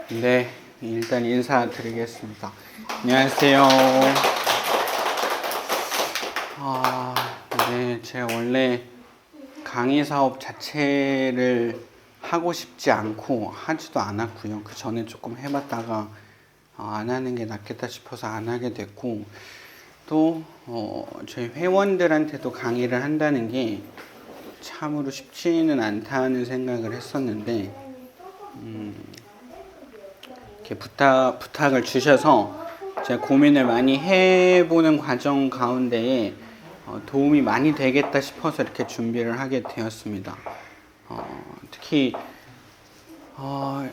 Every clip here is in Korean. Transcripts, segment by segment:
네, 일단 인사드리겠습니다. 안녕하세요. 네, 제가 원래 강의 사업 자체를 하고 싶지 않고 하지도 않았고요. 그 전에 조금 해봤다가 안 하는 게 낫겠다 싶어서 안 하게 됐고, 또 저희 회원들한테도 강의를 한다는 게 참으로 쉽지는 않다는 생각을 했었는데, 이렇게 부탁을 주셔서 제가 고민을 많이 해보는 과정 가운데에 도움이 많이 되겠다 싶어서 이렇게 준비를 하게 되었습니다. 특히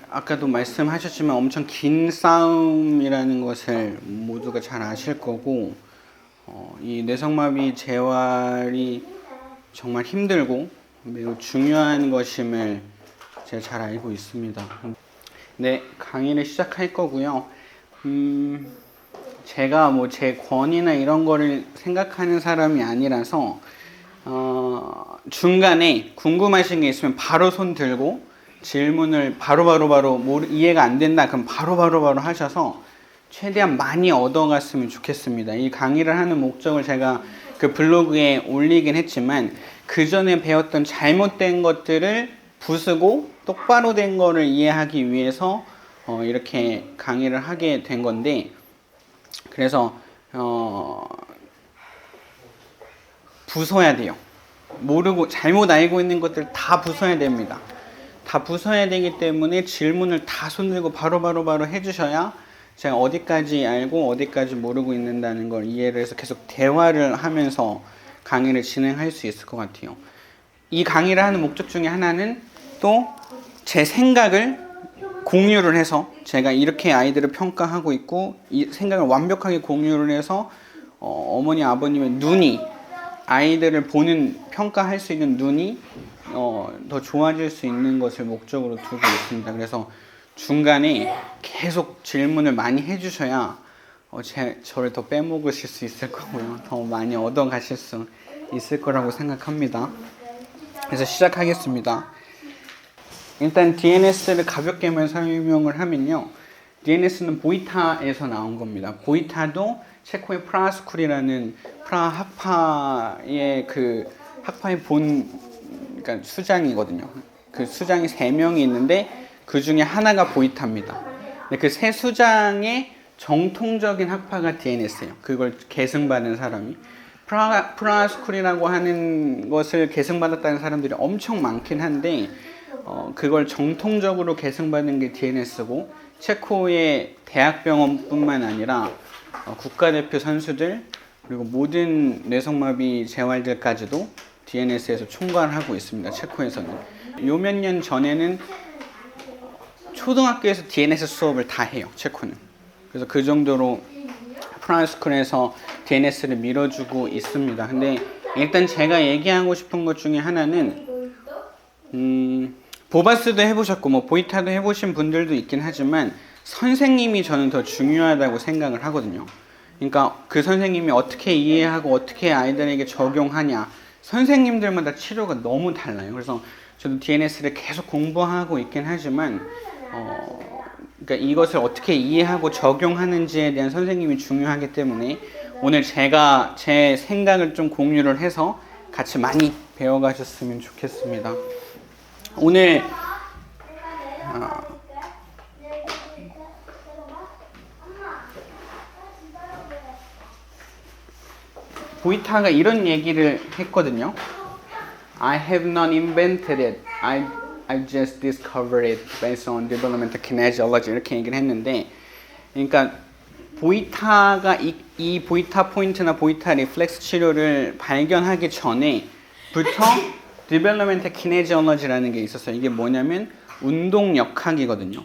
아까도 말씀하셨지만 엄청 긴 싸움이라는 것을 모두가 잘 아실 거고, 이 뇌성마비 재활이 정말 힘들고 매우 중요한 것임을 제가 잘 알고 있습니다. 네, 강의를 시작할 거고요. 제가 뭐 제 권위나 이런 거를 생각하는 사람이 아니라서 중간에 궁금하신 게 있으면 바로 손 들고 질문을 바로 이해가 안 된다 그럼 바로 하셔서 최대한 많이 얻어갔으면 좋겠습니다. 이 강의를 하는 목적을 제가 그 블로그에 올리긴 했지만 그 전에 배웠던 잘못된 것들을 부수고 똑바로 된 거를 이해하기 위해서 이렇게 강의를 하게 된 건데, 그래서 부숴야 돼요. 모르고 잘못 알고 있는 것들 다 부숴야 됩니다. 다 부숴야 되기 때문에 질문을 다 손들고 바로 해주셔야 제가 어디까지 알고 어디까지 모르고 있는다는 걸 이해를 해서 계속 대화를 하면서 강의를 진행할 수 있을 것 같아요. 이 강의를 하는 목적 중에 하나는 또 제 생각을 공유를 해서 제가 이렇게 아이들을 평가하고 있고 이 생각을 완벽하게 공유를 해서 어머니 아버님의 눈이 아이들을 보는 평가할 수 있는 눈이 더 좋아질 수 있는 것을 목적으로 두고 있습니다. 그래서 중간에 계속 질문을 많이 해주셔야 저를 더 빼먹으실 수 있을 거고요. 더 많이 얻어가실 수 있을 거라고 생각합니다. 그래서 시작하겠습니다. 일단 DNS를 가볍게만 설명을 하면요. DNS는 보이타에서 나온 겁니다. 보이타도 체코의 프라하스쿨이라는 프라하 학파의 학파의 그러니까 수장이거든요. 그 수장이 3명이 있는데 그 중에 하나가 보이타입니다. 그 세 수장의 정통적인 학파가 DNS예요. 그걸 계승받은 사람이. 프라하스쿨이라고 하는 것을 계승받았다는 사람들이 엄청 많긴 한데 그걸 정통적으로 계승받는 게 DNS고, 체코의 대학병원뿐만 아니라 국가대표 선수들 그리고 모든 뇌성마비 재활들까지도 DNS에서 총괄하고 있습니다. 체코에서는. 요 몇 년 전에는 초등학교에서 DNS 수업을 다 해요. 체코는. 그래서 그 정도로 프라하스쿨에서 DNS를 밀어주고 있습니다. 근데 일단 제가 얘기하고 싶은 것 중에 하나는 보바스도 해보셨고 뭐 보이타도 해보신 분들도 있긴 하지만 선생님이 저는 더 중요하다고 생각을 하거든요. 그러니까 그 선생님이 어떻게 이해하고 어떻게 아이들에게 적용하냐, 선생님들마다 치료가 너무 달라요. 그래서 저도 DNS를 계속 공부하고 있긴 하지만 그러니까 이것을 어떻게 이해하고 적용하는지에 대한 선생님이 중요하기 때문에 오늘 제가 제 생각을 좀 공유를 해서 같이 많이 배워가셨으면 좋겠습니다. 오늘 보이타가 이런 얘기를 했거든요. I have not invented it. I just discovered it based on developmental kinesiology. 이렇게 얘기를 했는데, 그러니까 보이타가 이 보이타 포인트나 보이타 리플렉스 치료를 발견하기 전에부터 developmental kinesiology라는 게 있었어요. 이게 뭐냐면 운동역학이거든요.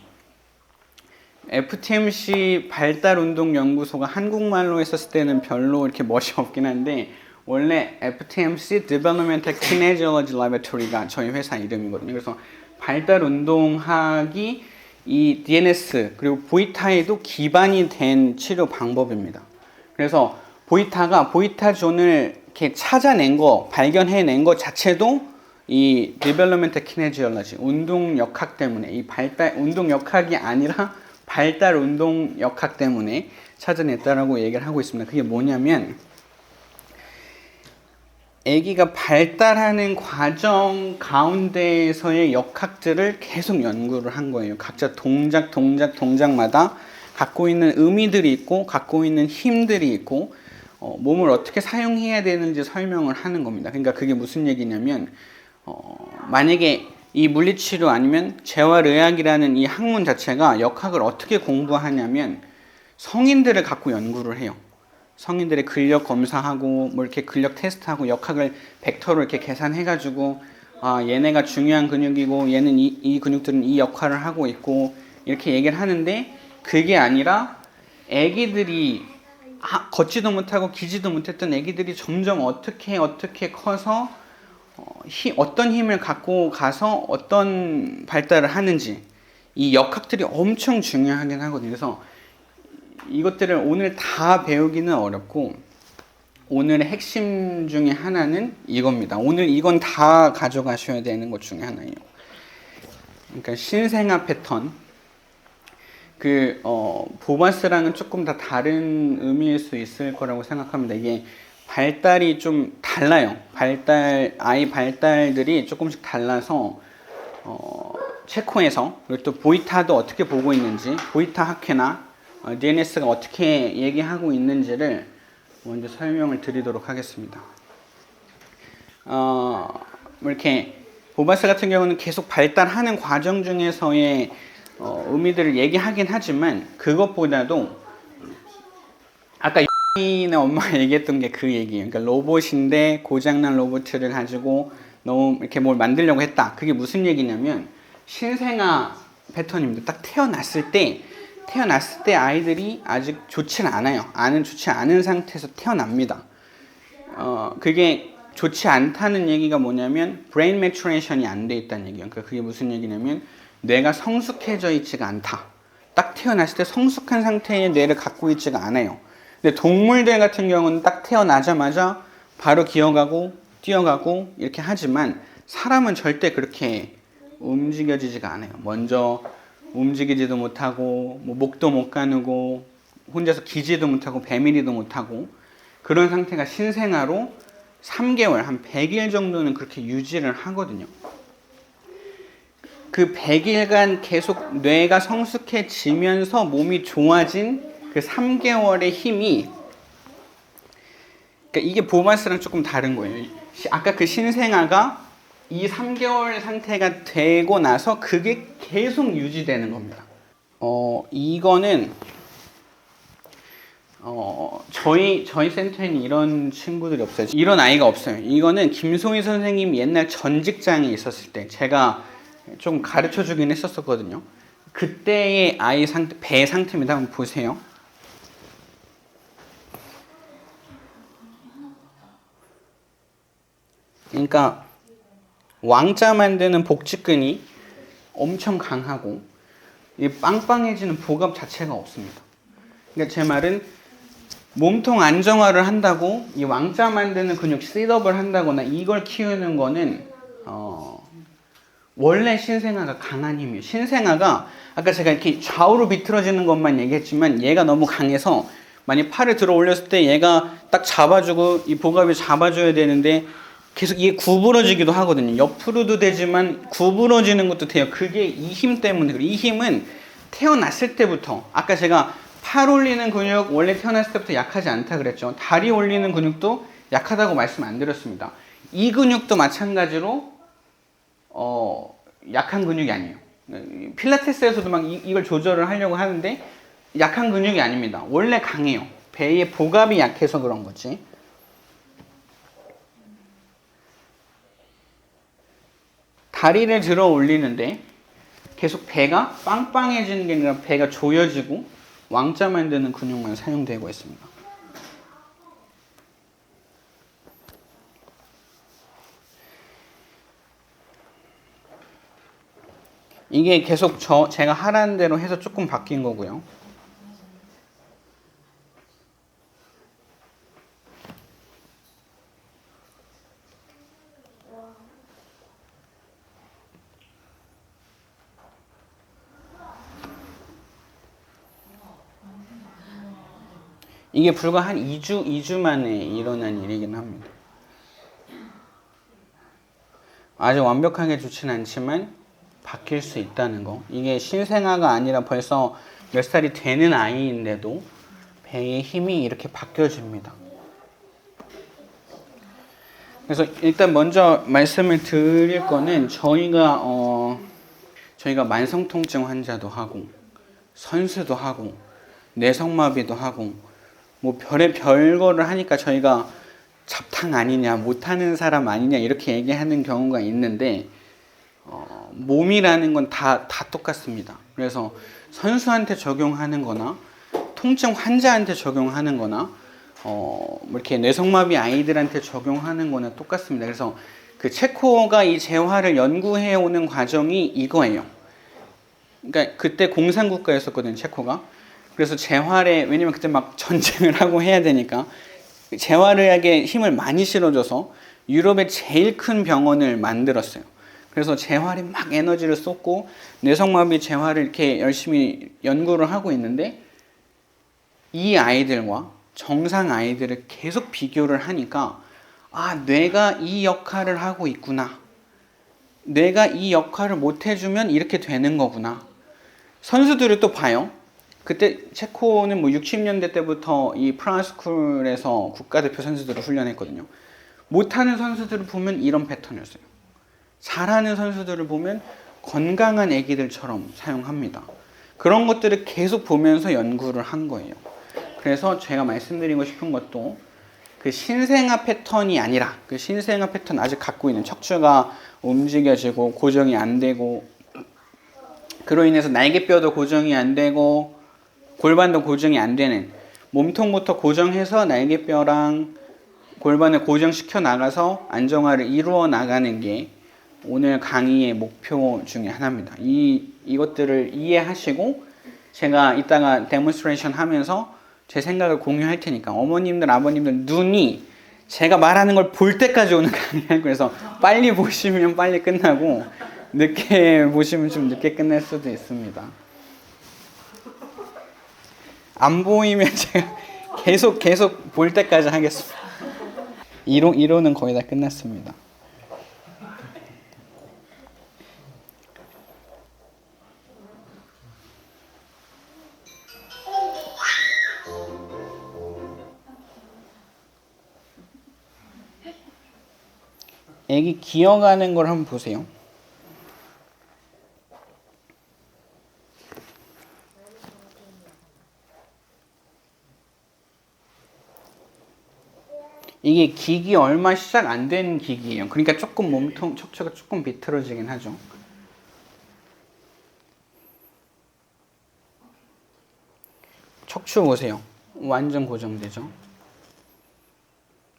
FTMC 발달운동연구소가 한국말로 했었을 때는 별로 이렇게 멋이 없긴 한데, 원래 FTMC Developmental Kinesiology Laboratory가 저희 회사 이름이거든요. 그래서 발달운동학이 이 DNS 그리고 보이타에도 기반이 된 치료 방법입니다. 그래서 보이타가 보이타존을 이렇게 찾아낸 거, 발견해낸 것 자체도 이 developmental kinesiology, 운동 역학 때문에, 이 운동 역학이 아니라 발달 운동 역학 때문에 찾아냈다라고 얘기를 하고 있습니다. 그게 뭐냐면, 아기가 발달하는 과정 가운데에서의 역학들을 계속 연구를 한 거예요. 각자 동작마다 갖고 있는 의미들이 있고, 갖고 있는 힘들이 있고, 몸을 어떻게 사용해야 되는지 설명을 하는 겁니다. 그러니까 그게 무슨 얘기냐면, 만약에 이 물리치료 아니면 재활의학이라는 이 학문 자체가 역학을 어떻게 공부하냐면 성인들을 갖고 연구를 해요. 성인들의 근력 검사하고 뭐 이렇게 근력 테스트하고 역학을 벡터로 이렇게 계산해가지고 얘네가 중요한 근육이고 얘는 이 근육들은 이 역할을 하고 있고 이렇게 얘기를 하는데 그게 아니라 애기들이 걷지도 못하고 기지도 못했던 애기들이 점점 어떻게 커서 어떤 힘을 갖고 가서 어떤 발달을 하는지 이 역학들이 엄청 중요하긴 하거든요. 그래서 이것들을 오늘 다 배우기는 어렵고 오늘의 핵심 중에 하나는 이겁니다. 오늘 이건 다 가져가셔야 되는 것 중에 하나예요. 그러니까 신생아 패턴. 보바스랑은 조금 다 다른 의미일 수 있을 거라고 생각합니다. 이게 발달이 좀 달라요. 아이 발달들이 조금씩 달라서 체코에서 그리고 또 보이타도 어떻게 보고 있는지, 보이타 학회나 DNS가 어떻게 얘기하고 있는지를 먼저 설명을 드리도록 하겠습니다. 이렇게 보바스 같은 경우는 계속 발달하는 과정 중에서의 의미들을 얘기하긴 하지만 그것보다도 아까 네 엄마가 얘기했던 게 그 얘기예요. 그러니까 로봇인데 고장난 로봇을 가지고 너무 이렇게 뭘 만들려고 했다. 그게 무슨 얘기냐면 신생아 패턴입니다. 딱 태어났을 때 아이들이 아직 좋지 않아요. 좋지 않은 상태에서 태어납니다. 그게 좋지 않다는 얘기가 뭐냐면 brain maturation이 안 돼 있다는 얘기예요. 그러니까 그게 무슨 얘기냐면 뇌가 성숙해져 있지가 않다. 딱 태어났을 때 성숙한 상태의 뇌를 갖고 있지가 않아요. 근데 동물들 같은 경우는 딱 태어나자마자 바로 기어가고 뛰어가고 이렇게 하지만 사람은 절대 그렇게 움직여지지가 않아요. 먼저 움직이지도 못하고 목도 못 가누고 혼자서 기지도 못하고 배밀이도 못하고 그런 상태가 신생아로 3개월, 한 100일 정도는 그렇게 유지를 하거든요. 그 100일간 계속 뇌가 성숙해지면서 몸이 좋아진 그 3개월의 힘이 그러니까 이게 보바스랑 조금 다른 거예요. 아까 그 신생아가 이 3개월 상태가 되고 나서 그게 계속 유지되는 겁니다. 이거는 저희 센터에는 이런 친구들이 없어요. 이런 아이가 없어요. 이거는 김소희 선생님 옛날 전 직장에 있었을 때 제가 좀 가르쳐 주긴 했었거든요. 그때의 아이 상태, 배 상태입니다. 한번 보세요. 그러니까 왕자 만드는 복직근이 엄청 강하고 이 빵빵해지는 복압 자체가 없습니다. 그러니까 제 말은 몸통 안정화를 한다고 이 왕자 만드는 근육 셋업을 한다거나 이걸 키우는 거는 원래 신생아가 강한 힘이에요. 신생아가 아까 제가 이렇게 좌우로 비틀어지는 것만 얘기했지만 얘가 너무 강해서 만약 팔을 들어 올렸을 때 얘가 딱 잡아주고 이 복압이 잡아줘야 되는데 계속 이게 구부러지기도 하거든요. 옆으로도 되지만 구부러지는 것도 돼요. 그게 이 힘 때문에 그래요. 이 힘은 태어났을 때부터 아까 제가 팔 올리는 근육 원래 태어났을 때부터 약하지 않다 그랬죠. 다리 올리는 근육도 약하다고 말씀 안 드렸습니다. 이 근육도 마찬가지로 약한 근육이 아니에요. 필라테스에서도 막 이걸 조절을 하려고 하는데 약한 근육이 아닙니다. 원래 강해요. 배의 복압이 약해서 그런 거지. 다리를 들어 올리는데 계속 배가 빵빵해지는 게 아니라 배가 조여지고 왕자 만드는 근육만 사용되고 있습니다. 이게 계속 제가 하라는 대로 해서 조금 바뀐 거고요. 이게 불과 한 2주 만에 일어난 일이긴 합니다. 아주 완벽하게 좋진 않지만 바뀔 수 있다는 거. 이게 신생아가 아니라 벌써 몇 살이 되는 아이인데도 배의 힘이 이렇게 바뀌어집니다. 그래서 일단 먼저 말씀을 드릴 거는 저희가 만성통증 환자도 하고 선수도 하고 뇌성마비도 하고 뭐 별거를 하니까 저희가 잡탕 아니냐 못하는 사람 아니냐 이렇게 얘기하는 경우가 있는데 몸이라는 건 다 똑같습니다. 그래서 선수한테 적용하는 거나 통증 환자한테 적용하는 거나 뭐 이렇게 뇌성마비 아이들한테 적용하는 거는 똑같습니다. 그래서 그 체코가 이 재활을 연구해 오는 과정이 이거예요. 그러니까 그때 공산국가였었거든요, 체코가. 그래서 재활에, 왜냐면 그때 막 전쟁을 하고 해야 되니까 재활의학에 힘을 많이 실어줘서 유럽의 제일 큰 병원을 만들었어요. 그래서 재활에 막 에너지를 쏟고 뇌성마비 재활을 이렇게 열심히 연구를 하고 있는데 이 아이들과 정상 아이들을 계속 비교를 하니까 뇌가 이 역할을 하고 있구나. 뇌가 이 역할을 못 해주면 이렇게 되는 거구나. 선수들을 또 봐요. 그때 체코는 뭐 60년대 때부터 이 프랑스쿨에서 국가대표 선수들을 훈련했거든요. 못하는 선수들을 보면 이런 패턴이었어요. 잘하는 선수들을 보면 건강한 애기들처럼 사용합니다. 그런 것들을 계속 보면서 연구를 한 거예요. 그래서 제가 말씀드리고 싶은 것도 그 신생아 패턴이 아니라 그 신생아 패턴 아직 갖고 있는 척추가 움직여지고 고정이 안 되고 그로 인해서 날개뼈도 고정이 안 되고 골반도 고정이 안 되는 몸통부터 고정해서 날개뼈랑 골반을 고정시켜 나가서 안정화를 이루어 나가는 게 오늘 강의의 목표 중에 하나입니다. 이것들을 이해하시고 제가 이따가 데몬스트레이션 하면서 제 생각을 공유할 테니까 어머님들 아버님들 눈이 제가 말하는 걸 볼 때까지 오늘 강의할 거예요. 그래서 빨리 보시면 빨리 끝나고 늦게 보시면 좀 늦게 끝날 수도 있습니다. 안 보이면 제가 계속 볼 때까지 하겠습니다. 이론은 거의 다 끝났습니다. 애기 기어가는 걸 한번 보세요. 이게 기기 얼마 시작 안 된 기기예요. 그러니까 조금 몸통 척추가 조금 비틀어지긴 하죠. 척추 보세요. 완전 고정되죠.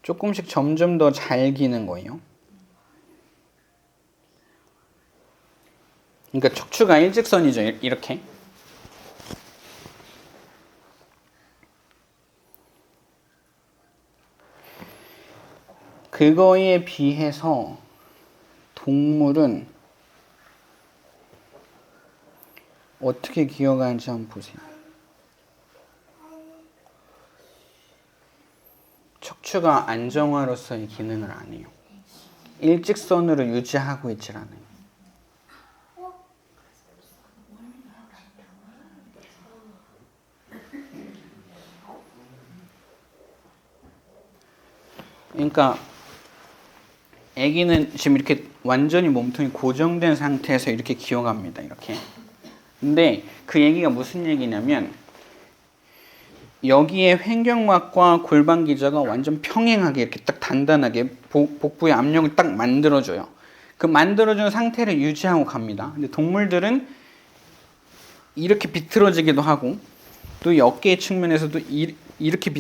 조금씩 점점 더 잘 기는 거예요. 그러니까 척추가 일직선이죠. 이렇게. 그거에 비해서 동물은 어떻게 기어가는지 한번 보세요. 척추가 안정화로서의 기능을 안 해요. 일직선으로 유지하고 있질 않아요. 그러니까 아기는 지금 이렇게 완전히 몸통이 고정된 상태에서 이렇게 기어갑니다. 이렇게. 근데 그 얘기가 무슨 얘기냐면 여기에 횡격막과 골반 기저가 완전 평행하게 이렇게 딱 단단하게 복부의 압력을 딱 만들어줘요. 그 만들어준 상태를 유지하고 갑니다. 근데 동물들은 이렇게 비틀어지기도 하고 또 이 어깨의 측면에서도 이렇게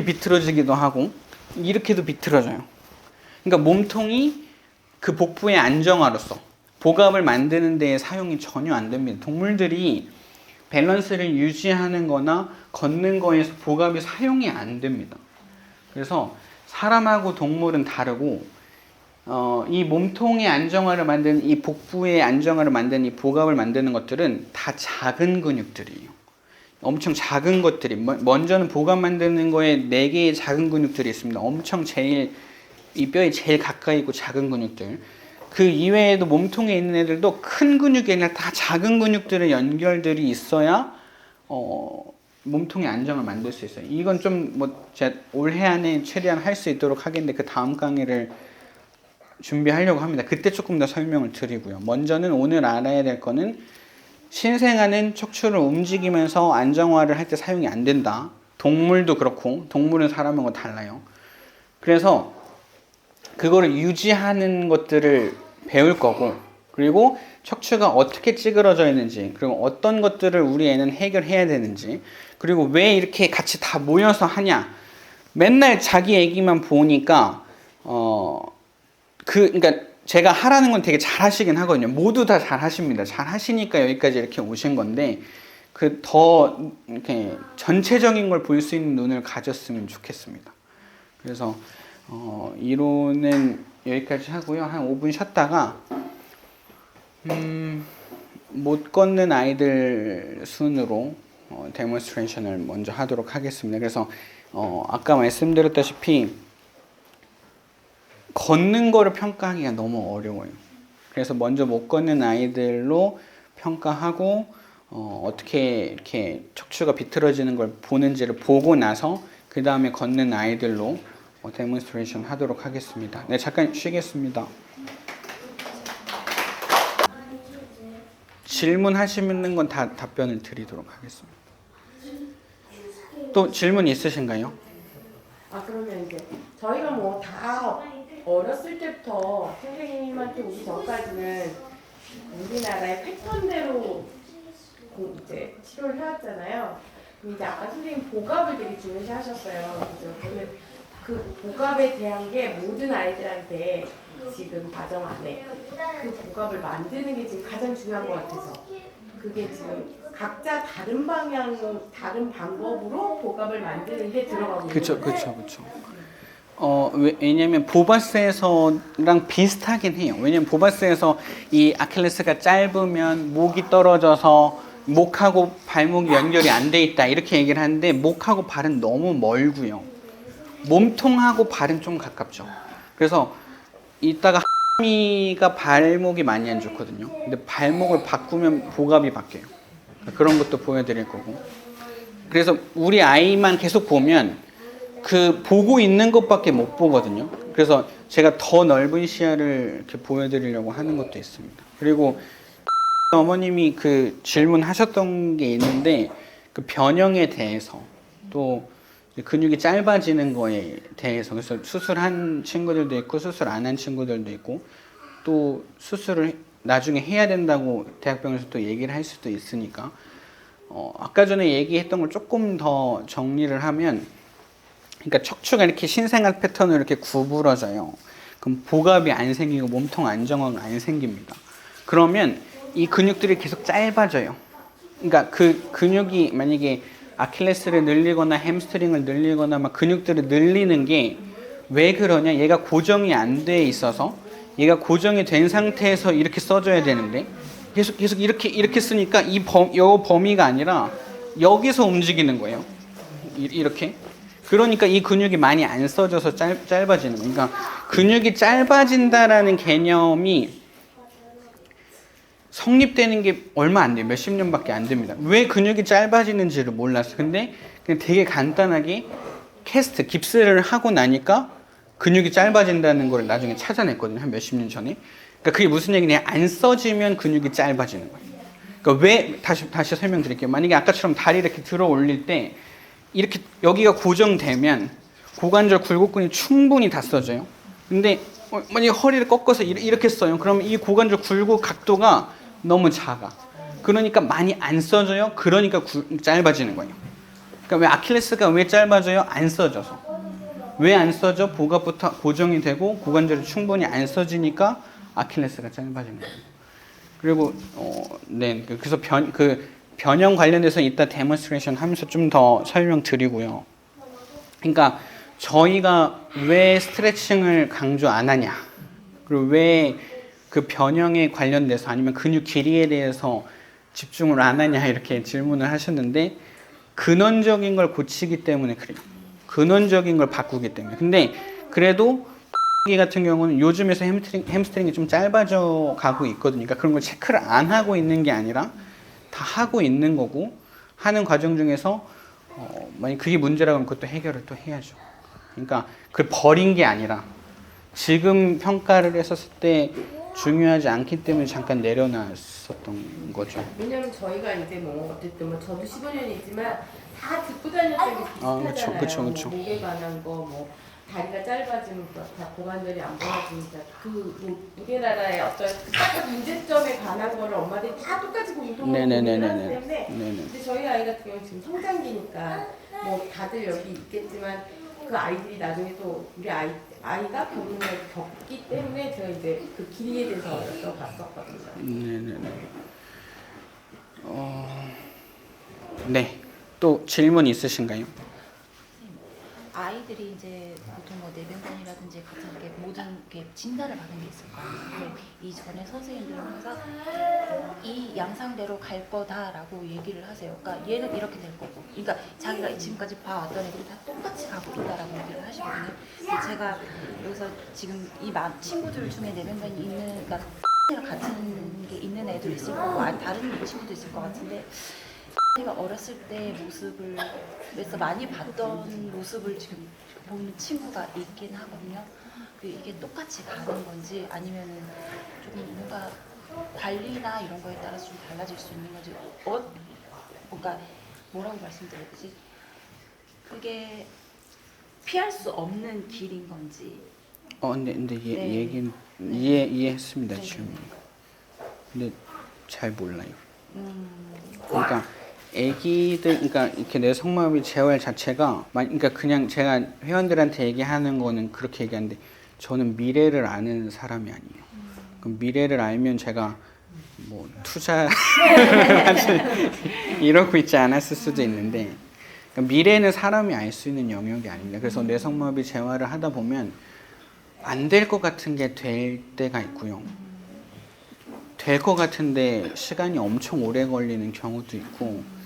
비틀어지기도 하고 이렇게도 비틀어져요. 그러니까 몸통이 그 복부의 안정화로서 복압을 만드는 데에 사용이 전혀 안 됩니다. 동물들이 밸런스를 유지하는 거나 걷는 거에서 복압이 사용이 안 됩니다. 그래서 사람하고 동물은 다르고 이 몸통의 안정화를 만드는 이 복부의 안정화를 만드는 이 복압을 만드는 것들은 다 작은 근육들이에요. 엄청 작은 것들이 먼저는 복압 만드는 거에 4개의 작은 근육들이 있습니다. 엄청 제일 이 뼈에 제일 가까이 있고 작은 근육들. 그 이외에도 몸통에 있는 애들도 큰 근육이 아니라 다 작은 근육들의 연결들이 있어야 몸통의 안정을 만들 수 있어요. 이건 좀 뭐 제가 올해 안에 최대한 할 수 있도록 하겠는데 그 다음 강의를 준비하려고 합니다. 그때 조금 더 설명을 드리고요. 먼저는 오늘 알아야 될 거는 신생아는 척추를 움직이면서 안정화를 할 때 사용이 안 된다. 동물도 그렇고 동물은 사람하고 달라요. 그래서 그거를 유지하는 것들을 배울 거고 그리고 척추가 어떻게 찌그러져 있는지 그리고 어떤 것들을 우리 애는 해결해야 되는지 그리고 왜 이렇게 같이 다 모여서 하냐 맨날 자기 얘기만 보니까 그러니까 제가 하라는 건 되게 잘 하시긴 하거든요. 모두 다 잘 하십니다. 잘 하시니까 여기까지 이렇게 오신 건데 그 더 이렇게 전체적인 걸 볼 수 있는 눈을 가졌으면 좋겠습니다. 그래서 이론은 여기까지 하고요. 한 5분 쉬었다가 못 걷는 아이들 순으로 데몬스트레이션을 먼저 하도록 하겠습니다. 그래서 아까 말씀드렸다시피 걷는 거를 평가하기가 너무 어려워요. 그래서 먼저 못 걷는 아이들로 평가하고 어떻게 이렇게 척추가 비틀어지는 걸 보는지를 보고 나서 그 다음에 걷는 아이들로 데몬스트레이션 하도록 하겠습니다. 네, 잠깐 쉬겠습니다. 질문하시는 건 다 답변을 드리도록 하겠습니다. 또 질문 있으신가요? 그러면 이제 저희가 뭐 다 어렸을 때부터 선생님한테 오기 전까지는 우리나라의 패턴대로 이제 치료를 해왔잖아요. 이제 아까 선생님 복압을 되게 중요시하셨어요. 그죠? 저는 그 복압에 대한 게 모든 아이들한테 지금 과정 안에 그 복압을 만드는 게 지금 가장 중요한 것 같아서 그게 지금 각자 다른 방향, 다른 방법으로 복압을 만드는 게 들어가고 있는데 그렇죠. 왜냐면 보바스에서랑 비슷하긴 해요. 왜냐면 보바스에서 이 아킬레스가 짧으면 목이 떨어져서 목하고 발목이 연결이 안 돼 있다 이렇게 얘기를 하는데 목하고 발은 너무 멀고요. 몸통하고 발은 좀 가깝죠. 그래서 이따가 하미가 발목이 많이 안 좋거든요. 근데 발목을 바꾸면 복압이 바뀌어요. 그런 것도 보여드릴 거고. 그래서 우리 아이만 계속 보면 그 보고 있는 것밖에 못 보거든요. 그래서 제가 더 넓은 시야를 이렇게 보여드리려고 하는 것도 있습니다. 그리고 어머님이 그 질문하셨던 게 있는데 그 변형에 대해서 또 근육이 짧아지는 거에 대해서 그래서 수술한 친구들도 있고 수술 안 한 친구들도 있고 또 수술을 나중에 해야 된다고 대학병원에서 또 얘기를 할 수도 있으니까 아까 전에 얘기했던 걸 조금 더 정리를 하면 그러니까 척추가 이렇게 신생아 패턴으로 이렇게 구부러져요. 그럼 복압이 안 생기고 몸통 안정화가 안 생깁니다. 그러면 이 근육들이 계속 짧아져요. 그러니까 그 근육이 만약에 아킬레스를 늘리거나 햄스트링을 늘리거나 막 근육들을 늘리는 게 왜 그러냐? 얘가 고정이 안 돼 있어서 얘가 고정이 된 상태에서 이렇게 써줘야 되는데 계속 이렇게 쓰니까 이 범위가 아니라 여기서 움직이는 거예요. 이렇게. 그러니까 이 근육이 많이 안 써져서 짧아지는 거예요. 그러니까 근육이 짧아진다라는 개념이 성립되는 게 얼마 안 돼요. 몇십 년밖에 안 됩니다. 왜 근육이 짧아지는지를 몰랐어요. 근데 그냥 되게 간단하게 깁스를 하고 나니까 근육이 짧아진다는 걸 나중에 찾아냈거든요. 한 몇십 년 전에. 그러니까 그게 무슨 얘기냐? 안 써지면 근육이 짧아지는 거예요. 그러니까 왜 다시 설명드릴게요. 만약에 아까처럼 다리 이렇게 들어 올릴 때 이렇게 여기가 고정되면 고관절 굴곡근이 충분히 다 써져요. 근데 만약에 허리를 꺾어서 이렇게 써요. 그러면 이 고관절 굴곡 각도가 너무 작아. 그러니까 많이 안 써져요. 그러니까 짧아지는 거예요. 그러니까 왜 아킬레스가 왜 짧아져요? 안 써져서. 왜 안 써져? 복압부터 고정이 되고 고관절이 충분히 안 써지니까 아킬레스가 짧아진 거예요. 그리고 네, 그래서 변형 관련돼서 이따 데몬스트레이션 하면서 좀 더 설명드리고요. 그러니까 저희가 왜 스트레칭을 강조 안 하냐, 그리고 왜 그 변형에 관련돼서 아니면 근육 길이에 대해서 집중을 안 하냐 이렇게 질문을 하셨는데 근원적인 걸 고치기 때문에 그래요. 근원적인 걸 바꾸기 때문에. 근데 그래도 같은 경우는 요즘에서 햄스트링이 좀 짧아져 가고 있거든요. 그러니까 그런 걸 체크를 안 하고 있는 게 아니라 다 하고 있는 거고, 하는 과정 중에서 만약 그게 문제라고 하면 그것도 해결을 또 해야죠. 그러니까 그걸 버린 게 아니라 지금 평가를 했었을 때 중요하지 않기 때문에 잠깐 내려놨었던 거죠. 왜냐면 저희가 이제 뭐 어쨌든 뭐 저도 15년이지만 다 듣고 다녔던 게 비슷하잖아요. 그쵸. 뭐 목에 관한 거, 뭐 다리가 짧아지니까 다 고관절이 안 벌어지니까 그 우리나라의 어떤 딱 문제점에 관한 거를 엄마들이 다 똑같이 공통으로 고민을 하기 때문에 근데 저희 아이 같은 경우는 지금 성장기니까 뭐 다들 여기 있겠지만 그 아이들이 나중에 또 우리 아이가 겪는 걸 겪기 때문에 제가 이제 그 길이에 대해서 여쭤봤었거든요. 네네네. 네. 또 질문 있으신가요? 아이들이 이제 보통 뭐 내병관이라든지 같은 게 모든 게 진단을 받은 게 있을 거예요. 근데 이전에 선생님들은 항상 이 양상대로 갈 거다라고 얘기를 하세요. 그러니까 얘는 이렇게 될 거고, 그러니까 자기가 지금까지 봐왔던 애들이 다 똑같이 가고 있다라고 얘기를 하시거든요. 근데 제가 여기서 지금 이 친구들 중에 내병관이 있는, 그러니까 같은 게 있는 애도 있을 거고, 아니 다른 친구도 있을 것 같은데. 제가 어렸을 때 모습을 그래서 많이 봤던 모습을 지금 보는 친구가 있긴 하거든요. 이게 똑같이 가는 건지 아니면은 조금 뭔가 관리나 이런 거에 따라서 좀 달라질 수 있는 건지, 그러니까 뭐라고 말씀드려야 되지? 그게 피할 수 없는 길인 건지. 근데 네. 얘기는 이해했습니다. 네. 질문. 근데 잘 몰라요. 그러니까 애기들, 그러니까 이렇게 내 성마비 재활 자체가, 그러니까 그냥 제가 회원들한테 얘기하는 거는 그렇게 얘기하는데, 저는 미래를 아는 사람이 아니에요. 그럼 미래를 알면 제가 뭐 투자 이러고 있지 않았을 수도 있는데, 그러니까 미래는 사람이 알 수 있는 영역이 아닙니다. 그래서 뇌성마비 재활을 하다 보면 안 될 것 같은 게 될 때가 있고요. 될 것 같은데 시간이 엄청 오래 걸리는 경우도 있고,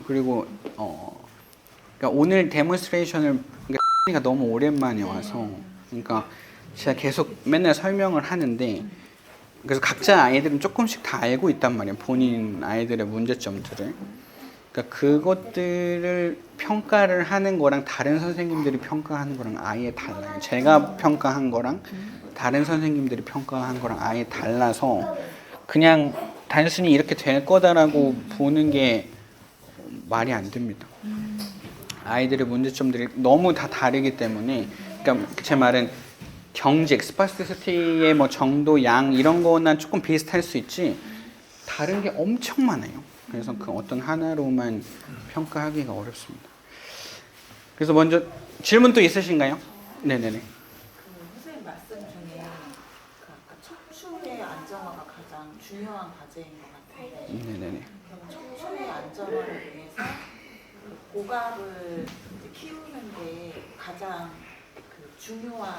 그리고 그러니까 오늘 데몬스트레이션을 그러니까 너무 오랜만에 와서, 그러니까 제가 계속 맨날 설명을 하는데, 그래서 각자 아이들은 조금씩 다 알고 있단 말이에요. 본인 아이들의 문제점들을. 그러니까 그것들을 평가를 하는 거랑 다른 선생님들이 평가하는 거랑 아예 달라요. 제가 평가한 거랑 다른 선생님들이 평가한 거랑 아예 달라서 그냥 단순히 이렇게 될 거다라고 보는 게 말이 안 됩니다. 아이들의 문제점들이 너무 다 다르기 때문에, 그러니까 제 말은 경직, 스파스티시티의 뭐 정도, 양 이런 거나 조금 비슷할 수 있지 다른 게 엄청 많아요. 그래서 그 어떤 하나로만 평가하기가 어렵습니다. 그래서 먼저 질문 또 있으신가요? 네네네. 선생님 말씀 중에 그 아까 척추의 안정화가 가장 중요한 과제인 것 같은데 네네네. 그럼 척추의 안정화를 위해서 그 고갑을 이제 키우는 게 가장 그 중요한,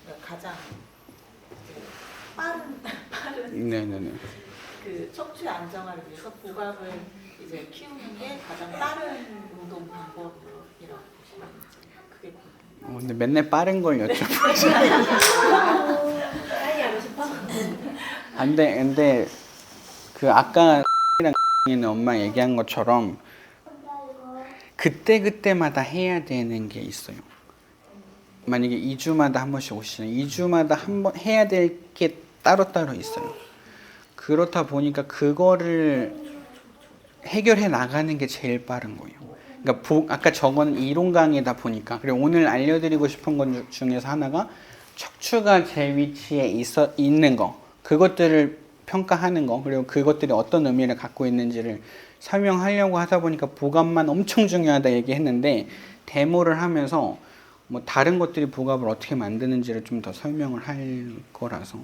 그러니까 가장 이제 빠른 네네네. 그 척추의 안정화를 위해서 고갑을 이제 키우는 게 가장 빠른 운동 방법이라고 보시는지 그게 궁금해요. 근데 맨날 빠른 걸 여쭤보죠. 빨리 하고 싶어? 근데 그 아까 는 엄마 얘기한 것처럼 그때마다 해야 되는 게 있어요. 만약에 2주마다 한 번씩 오시잖아요. 2주마다 한 번 해야 될 게 따로따로 있어요. 그렇다 보니까 그거를 해결해 나가는 게 제일 빠른 거예요. 그러니까 아까 저건 이론 강의다 보니까, 그리고 오늘 알려드리고 싶은 것 중에서 하나가 척추가 제 위치에 있는 거, 그것들을 평가하는 거, 그리고 그것들이 어떤 의미를 갖고 있는지를 설명하려고 하다 보니까 보갑만 엄청 중요하다 얘기했는데, 데모를 하면서 뭐 다른 것들이 보갑을 어떻게 만드는지를 좀 더 설명을 할 거라서.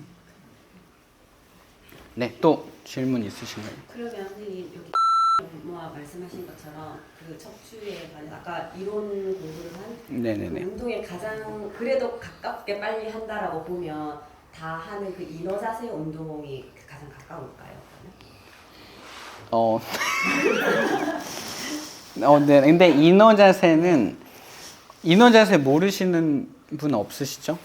네, 또 질문 있으신가요? 그러면 선생님 여기 엄마 말씀하신 것처럼 그 척추에 관해서 아까 이론 공부를 한 네네네. 그 운동에 가장 그래도 가깝게 빨리 한다라고 보면 다 하는 그 인어 자세 운동이 가장 가까울까요? 네. 근데 인어 자세 모르시는 분 없으시죠?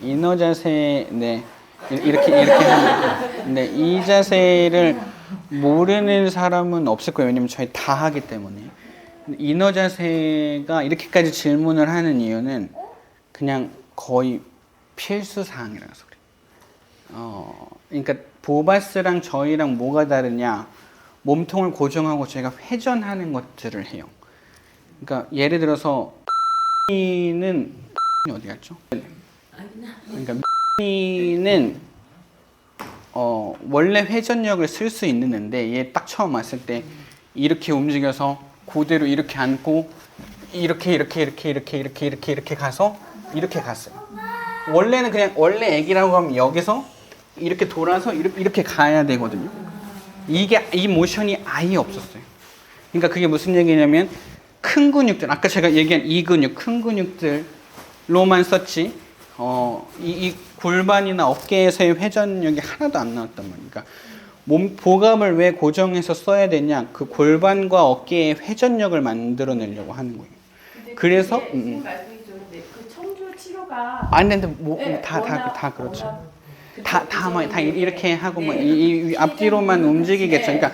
인어 자세, 네. 이렇게 하는. 네, 이 자세를 모르는 사람은 없을 거예요. 왜냐면 저희 다 하기 때문에. 인어 자세가 이렇게까지 질문을 하는 이유는 그냥 거의 필수 사항이라서 그래요. 그러니까 보바스랑 저희랑 뭐가 다르냐? 몸통을 고정하고 저희가 회전하는 것들을 해요. 그러니까 예를 들어서 는 어디 갔죠? 그러니까 는 원래 회전력을 쓸 수 있는데 얘 딱 처음 왔을 때 이렇게 움직여서 그대로 이렇게 앉고 이렇게 가서 이렇게 갔어요. 원래는 그냥 원래 애기라고 하면 여기서 이렇게 돌아서 이렇게 가야 되거든요. 이 모션이 아예 없었어요. 그러니까 그게 무슨 얘기냐면 큰 근육들, 아까 제가 얘기한 이 근육, 큰 근육들로만 썼지 이 골반이나 어깨에서의 회전력이 하나도 안 나왔단 말이에요. 그러니까 보감을 왜 고정해서 써야 되냐? 그 골반과 어깨의 회전력을 만들어내려고 하는 거예요. 그래서 말씀이 좋은데 그 청주 치료가 근데 네, 다 그렇죠. 다 이렇게 하고 뭐 이 앞뒤로만 움직이겠죠. 그러니까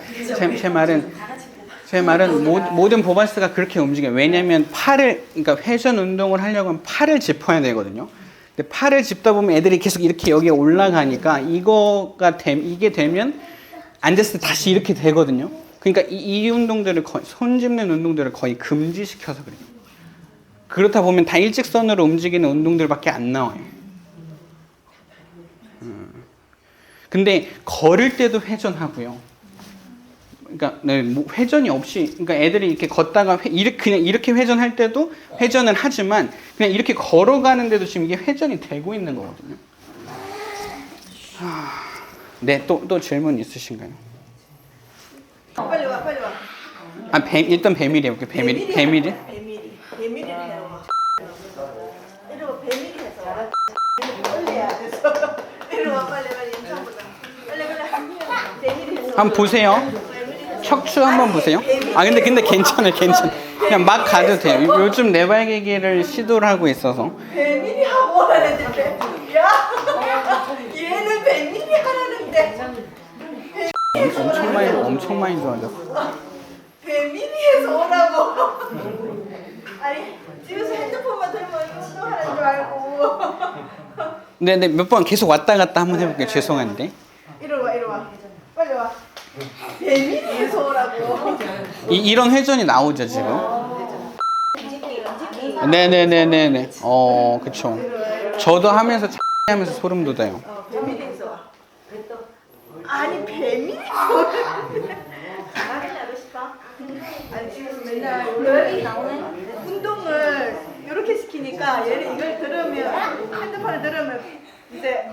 제 말은 모든 보바스가 그렇게 움직여요. 왜냐면 그러니까 회전 운동을 하려고 하면 팔을 짚어야 되거든요. 근데 팔을 짚다 보면 애들이 계속 이렇게 여기에 올라가니까 이게 되면 앉았을 때 다시 이렇게 되거든요. 그러니까 이 운동들을 손 짚는 운동들을 거의 금지시켜서 그래요. 그렇다 보면 다 일직선으로 움직이는 운동들밖에 안 나와요. 근데 걸을 때도 회전하고요. 그러니까 회전이 없이, 그러니까 애들이 이렇게 걷다가 그냥 이렇게 회전할 때도 회전을 하지만 그냥 이렇게 걸어가는데도 지금 이게 회전이 되고 있는 거거든요. 네, 또 질문 있으신가요? 빨리 와. 일단 배밀이 해볼게요. 배밀이. 배밀이를 해요. 이러고 배밀이 해서 빨리 해야 돼서 이리 와 빨리 연습보다 빨리 배밀이 해서 한번 보세요. 척추 한번 보세요. 근데 괜찮아요. 그냥 막 가도 돼요. 요즘 내발기기를 시도를 하고 있어서. 배밀이 하고 하는데 얘는 배밀이 하라는데 엄청 많이 좋아졌어. 배밀이 해서 오라고. 아니 집에서 핸드폰만 들면 시도하는 줄 알고. 네, 몇 번 계속 왔다 갔다 한번 해볼게요. 죄송한데. 이리 와. 빨리 와. 배밀이 해서 오라고. 이런 회전이 나오죠, 지금. 네네네네네. 그쵸. 저도 하면서 소름 돋아요. 배밀이 해서 와. 아니 배밀이 잘하겠다 싶어. 아니 집에서 맨날 운동을 이렇게 시키니까 얘는 이걸 들으면 핸드폰을 들으면 이제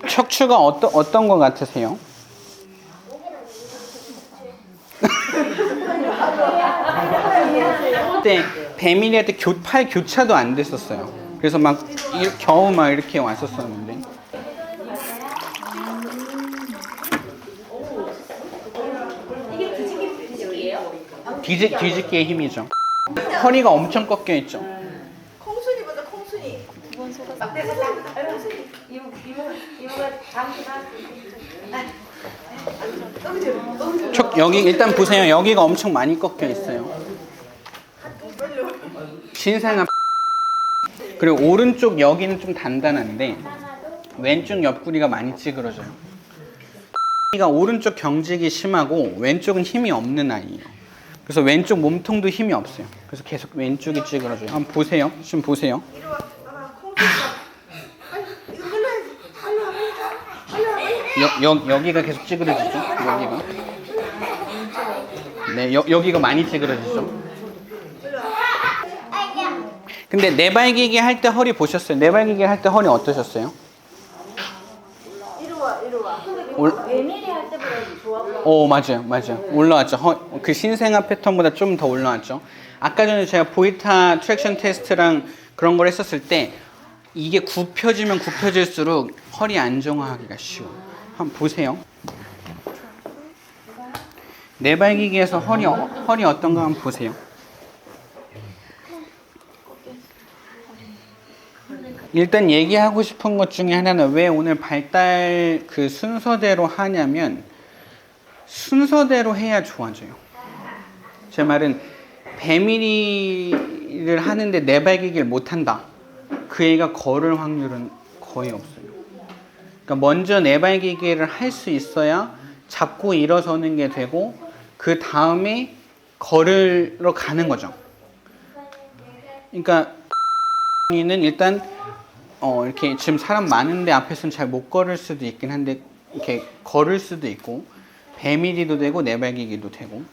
척추가 어떤 거 같으세요? 그때 배밀이 할 때 팔 교차도 안 됐었어요. 그래서 겨우 이렇게 왔었었는데. 뒤집기의 힘이죠. 허리가 엄청 꺾여 있죠. 콩순이보다 콩순이. 일단 보세요. 여기가 엄청 많이 꺾여 있어요. 신생아. 그리고 오른쪽 여기는 좀 단단한데 왼쪽 옆구리가 많이 찌그러져요. 여기가 오른쪽 경직이 심하고 왼쪽은 힘이 없는 아이예요. 그래서 왼쪽 몸통도 힘이 없어요. 그래서 계속 왼쪽이 찌그러져요. 한번 보세요. 지금 보세요. 이리 와. 콩순이가. 빨리 이거 흘러야지. 빨리 와. 여기가 계속 찌그러지죠. 여기가. 네, 여기가 많이 찌그러지죠. 근데 내발기기 할 때 허리 보셨어요? 내발기기 할 때 허리 어떠셨어요? 이리 와. 배밀이 할 때보다 좋아. 맞아요. 올라왔죠. 그 신생아 패턴보다 좀 더 올라왔죠. 아까 전에 제가 보이타 트랙션 테스트랑 그런 걸 했었을 때 이게 굽혀지면 굽혀질수록 허리 안정화하기가 쉬워요. 한번 보세요. 내발기기에서 허리 어떤가 한번 보세요. 일단 얘기하고 싶은 것 중에 하나는 왜 오늘 발달 그 순서대로 하냐면 순서대로 해야 좋아져요. 제 말은 배밀이를 하는데 내발기기를 못한다. 그 애가 걸을 확률은 거의 없어요. 그러니까 먼저 내발기기를 할 수 있어야 잡고 일어서는 게 되고 그 다음에 걸으러 가는 거죠. 그러니까 는 일단 이렇게 지금 사람 많은데 앞에서는 잘 못 걸을 수도 있긴 한데 이렇게 걸을 수도 있고 배밀이도 되고 내발기기도 되고.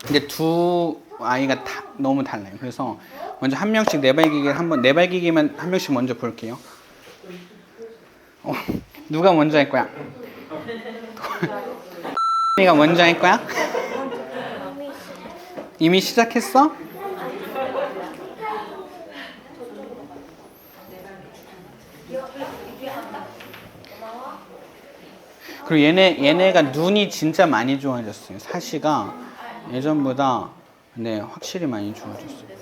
근데 두 아이가 다 너무 달라요. 그래서 먼저 한 명씩 내발기기만 한 명씩 먼저 볼게요. 누가 먼저 할 거야? 네가 먼저 할 거야? 이미 시작했어? 그리고 얘네가 눈이 진짜 많이 좋아졌어요. 사시가 예전보다 네, 확실히 많이 좋아졌어요.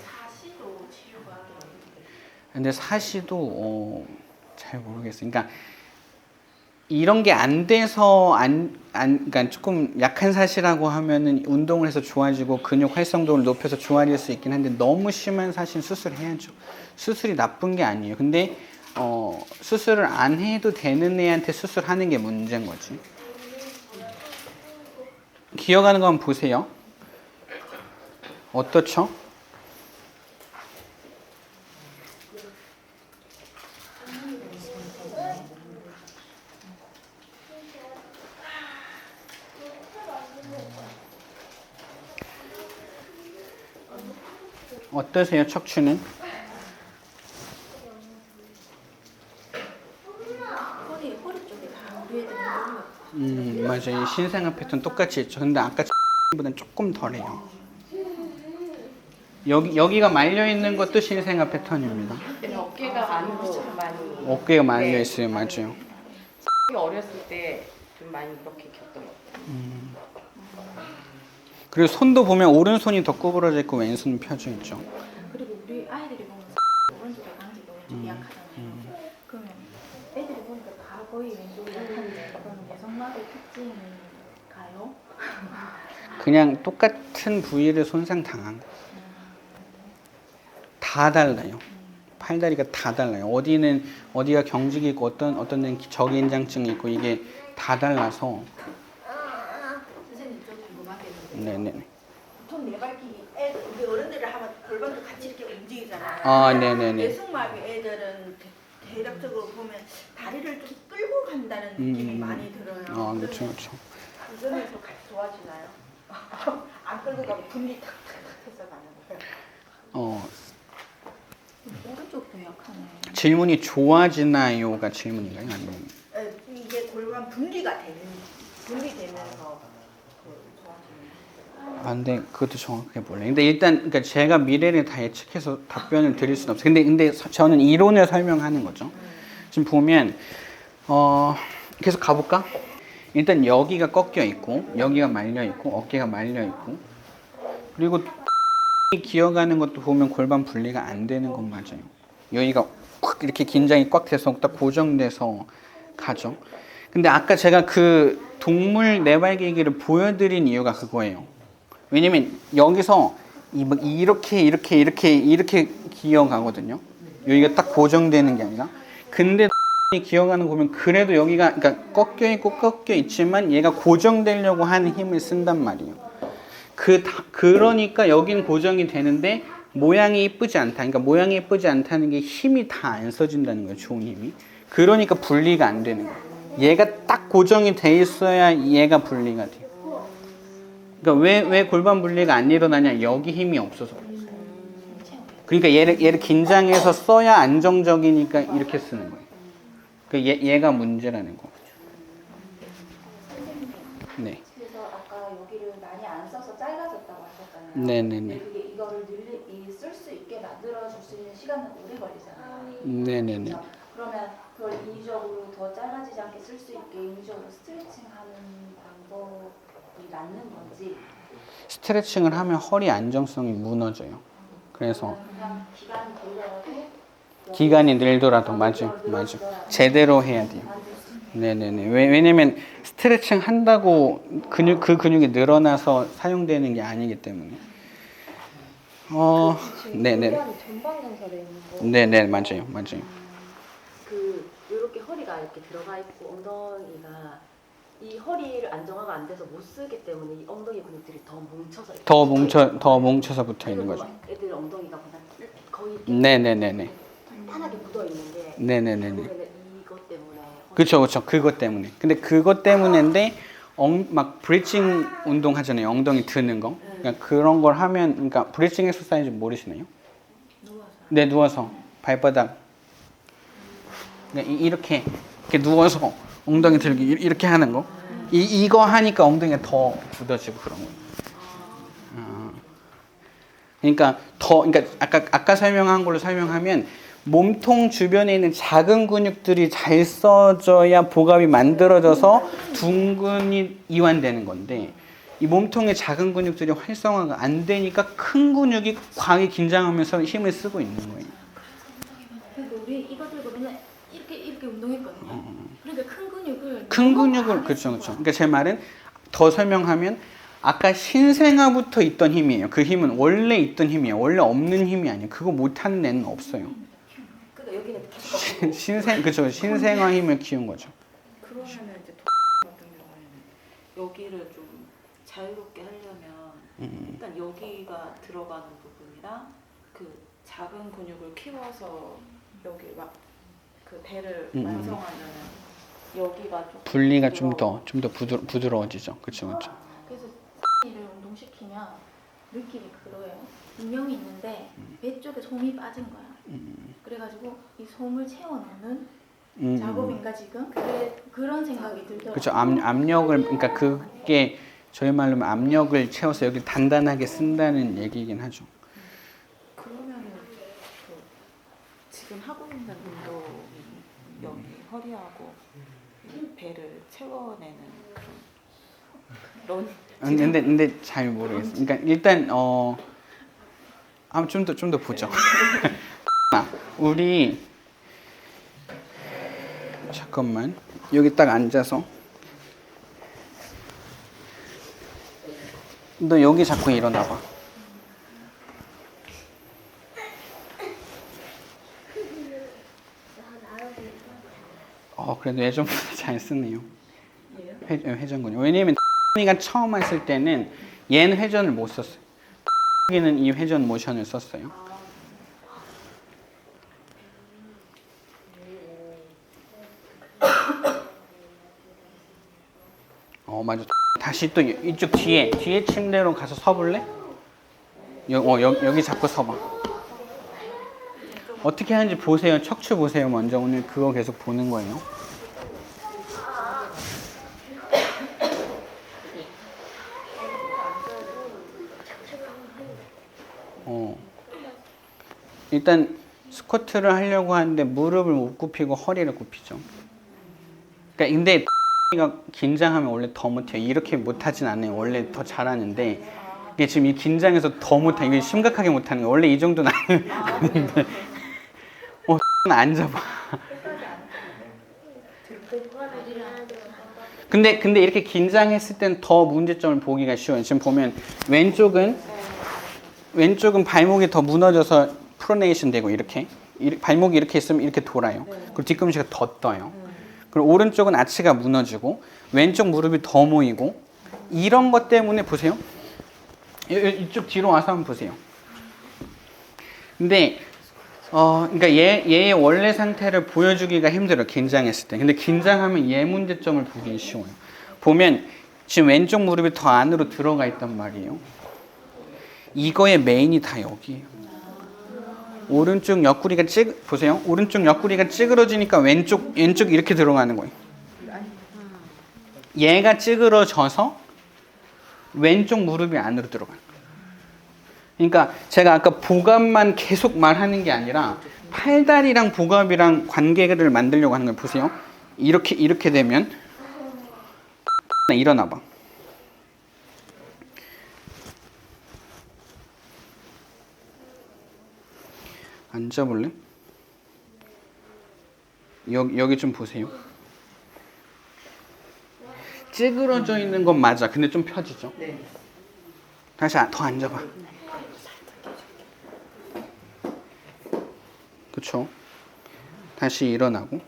근데 사시도 잘 모르겠어요. 그러니까 이런 게 안 돼서 그러니까 조금 약한 사시라고 하면은 운동을 해서 좋아지고 근육 활성도를 높여서 좋아질 수 있긴 한데 너무 심한 사시는 수술해야죠. 수술이 나쁜 게 아니에요. 근데 수술을 안 해도 되는 애한테 수술하는 게 문제인 거지. 기억하는 거 한번 보세요. 어떻죠? 어떠세요, 척추는? 허리 쪽에 다 우리 애들은 맞아요. 신생아 패턴 똑같이 했죠. 근데 아까 보다는 조금 덜해요. 여기가 말려 있는 것도 신생아 패턴입니다. 어깨가 안으로 많이. 어깨가 말려 있어요, 맞아요. 어렸을 때 좀 많이 이렇게 겼던 것 같아요. 그리고 손도 보면 오른손이 더 구부러져 있고 왼손은 펴져 있죠. 그리고 우리 아이들이 보면 오른쪽에 관절이 왼쪽이 약하잖아요. 그러면 애들이 보니까 다 거의 왼쪽이 약한데 그럼 여성마의 특징인가요? 그냥 똑같은 부위를 손상 당한 거. 다 달라요. 팔다리가 다 달라요. 어디가 경직이 있고 어떤 데는 저기인장증이 있고 이게 다 달라서. 선생님 좀 궁금한 게 네네네. 보통 내발기기 우리 어른들을 하면 골반도 같이 이렇게 움직이잖아요. 아, 네네네. 내승마비 애들은 대략적으로 보면 다리를 좀 끌고 간다는 느낌이 많이 들어요. 아, 그렇죠, 그렇죠. 이거는 또 같이 도와주나요? 안 끌고 가고 분리 탁탁탁 해서 가는 거예요. 오른쪽도 약하네. 질문이 좋아지나요가 질문인가요? 아니면 이게 골반 분리되면서 좋아지는. 근데 그것도 정확하게 몰라요. 근데 일단 그러니까 제가 미래를 다 예측해서 답변을 드릴 수는 없어요. 근데 저는 이론을 설명하는 거죠. 지금 보면 계속 가볼까? 일단 여기가 꺾여 있고 여기가 말려 있고 어깨가 말려 있고 그리고 기어가는 것도 보면 골반 분리가 안 되는 건 맞아요. 여기가 꽉 이렇게 긴장이 꽉 돼서 딱 고정돼서 가죠. 근데 아까 제가 그 동물 내발기기를 보여드린 이유가 그거예요. 왜냐면 여기서 이렇게 기어가거든요. 여기가 딱 고정되는 게 아니라. 근데 기어가는 거 보면 그래도 여기가 그러니까 꺾여 있지만 얘가 고정되려고 하는 힘을 쓴단 말이에요. 그러니까 여기는 고정이 되는데 모양이 이쁘지 않다. 그러니까 모양이 이쁘지 않다는 게 힘이 다 안 써진다는 거예요. 좋은 힘이. 그러니까 분리가 안 되는 거예요. 얘가 딱 고정이 돼 있어야 얘가 분리가 돼요. 그러니까 왜 골반 분리가 안 일어나냐? 여기 힘이 없어서. 그러니까 얘를 긴장해서 써야 안정적이니까 이렇게 쓰는 거예요. 그러니까 얘가 문제라는 거죠. 네. 그래서 아까 여기를 많이 안 써서 짧아졌다고 하셨잖아요. 네네네. 근데 그게 이거를 쓸 수 있게 만들어줄 수 있는 시간은 오래 걸리잖아요. 네네네. 그렇죠? 그러면 그걸 인위적으로 더 짧아지지 않게 쓸 수 있게 인위적으로 스트레칭하는 방법이 맞는 건지 스트레칭을 하면 허리 안정성이 무너져요. 그래서 그냥 기간이 길더라도 기간이 늘더라도 맞아요. 제대로 해야 돼요. 네네네. 왜냐면 스트레칭 한다고 그 근육이 늘어나서 사용되는 게 아니기 때문에. 네네. 전방 연설에 있는 거. 네네 맞아요. 그 이렇게 허리가 이렇게 들어가 있고 엉덩이가 이 허리를 안정화가 안 돼서 못 쓰기 때문에 이 엉덩이 근육들이 더 뭉쳐서 이렇게 더 뭉쳐서 붙어 있는 거죠. 애들 엉덩이가 그냥 거의 이렇게 네네네네. 단단하게 묻어 있는 게 네네네네. 결국에는 이것 때문에 그쵸. 그것 때문에. 근데 그것 때문인데 막 브리징 운동 하잖아요. 엉덩이 드는 거. 그러니까 그런 걸 하면, 그러니까 브리징 엑서사이즈 모르시나요? 네, 누워서 발바닥. 그러니까 이렇게 누워서 엉덩이 들기 이렇게 하는 거. 이거 하니까 엉덩이가 더 굳어지고 그런 거예요. 그러니까 아까 설명한 걸로 설명하면 몸통 주변에 있는 작은 근육들이 잘 써져야 복압이 만들어져서 둥근이 이완되는 건데 이 몸통의 작은 근육들이 활성화가 안 되니까 큰 근육이 과하게 긴장하면서 힘을 쓰고 있는 거예요. 그러니까 우리 이거 들고 맨날 이렇게 운동했거든요. 그러니까 큰 근육을 그렇죠. 그러니까 제 말은 더 설명하면 아까 신생아부터 있던 힘이에요. 그 힘은 원래 있던 힘이에요. 원래 없는 힘이 아니에요. 그거 못하는 애는 없어요. 그러니까 여기는 신생아 힘을 키운 거죠. 그러면은 이제 같은 경우에는 여기를 좀 자유롭게 하려면 일단 여기가 들어가는 부분이랑 그 작은 근육을 키워서 여기 막 그 배를 완성하려면 여기가 좀 분리가 좀 더 부드러워지죠. 그렇죠. 그래서 를 운동시키면 느낌이 그거예요. 인형이 있는데 배 쪽에 솜이 빠진 거야. 그래가지고 이 솜을 채워넣는 작업인가 지금? 그런 생각이 들더라고요. 그렇죠. 압력을 그러니까 그게 저희 말로 하면 압력을 채워서 여기 단단하게 쓴다는 얘기이긴 하죠. 그러면은 그 지금 하고 있는 운동 여기 허리하고 배를 채워내는 그런 근데 잘 모르겠어요. 그러니까 일단 좀 더 보죠. 우리 잠깐만 여기 딱 앉아서 너 여기 자꾸 일어나 봐. 그래도 예전보다 잘 쓰네요. 회전 근육. 왜냐면 가 처음 했을 때는 얘는 회전을 못 썼어요. 여기는 이 회전 모션을 썼어요. 맞아. 다시 또 이쪽 뒤에 침대로 가서 서볼래? 여기 잡고 서봐. 어떻게 하는지 보세요. 척추 보세요. 먼저 오늘 그거 계속 보는 거예요. 일단 스쿼트를 하려고 하는데 무릎을 못 굽히고 허리를 굽히죠. 그러니까 근데 가 긴장하면 원래 더 못해요. 이렇게 못하진 않아요. 원래 더 잘하는데 이게 지금 이 긴장해서 더 못해. 이게 심각하게 못하는 거예요. 원래 이 정도는 아닌데 앉아봐. 근데 이렇게 긴장했을 땐 더 문제점을 보기가 쉬워요. 지금 보면 왼쪽은 발목이 더 무너져서 프로네이션 되고 이렇게 발목이 이렇게 있으면 이렇게 돌아요. 그리고 뒤꿈치가 더 떠요. 그리고 오른쪽은 아치가 무너지고 왼쪽 무릎이 더 모이고 이런 것 때문에 보세요. 이쪽 뒤로 와서 한번 보세요. 근데 그러니까 얘의 원래 상태를 보여주기가 힘들어요. 긴장했을 때. 근데 긴장하면 얘 문제점을 보기 쉬워요. 보면 지금 왼쪽 무릎이 더 안으로 들어가 있단 말이에요. 이거의 메인이 다 여기예요. 오른쪽 옆구리가 보세요. 오른쪽 옆구리가 찌그러지니까 왼쪽 이렇게 들어가는 거예요. 얘가 찌그러져서 왼쪽 무릎이 안으로 들어가요. 그러니까 제가 아까 복압만 계속 말하는 게 아니라 팔다리랑 복압이랑 관계를 만들려고 하는 걸 보세요. 이렇게 되면 일어나 봐. 앉아볼래? 여기 좀 보세요. 찌그러져 있는 건 맞아. 근데 좀 펴지죠? 네. 다시 더 앉아봐. 그쵸? 다시 일어나고.